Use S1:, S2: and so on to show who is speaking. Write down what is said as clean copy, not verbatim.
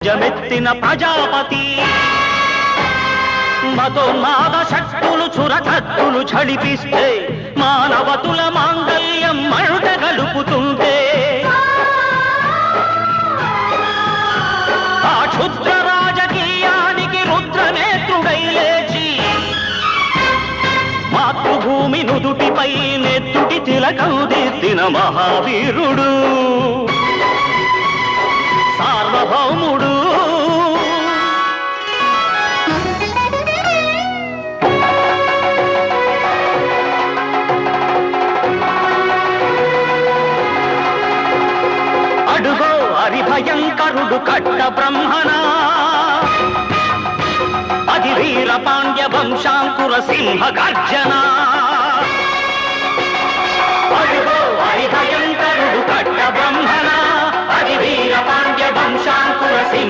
S1: జమెత్తిన ప్రజాపతి మతోన్మాద శక్తులు చురకత్తులు ఝడిపిస్తే మానవతుల మాంగల్యం మంట గలుపుతుంటే ఆ క్షుద్ర రాజకీయానికి రుద్రనేత్రుడై లేచి మాతృభూమి నుదుటిపై నెత్తుటి తిలకం దిద్దిన మహావీరుడు సార్వభౌముడు అడుగో హరిభయంకరుడు కట్ట బ్రహ్మణ అది వీర పాండ్య వంశాంకుర సింహ గర్జన అడుగో హరిభయంకరుడు కట్ట బ్రహ్మణ అది వీర పాండ్య వంశాంకుర సింహ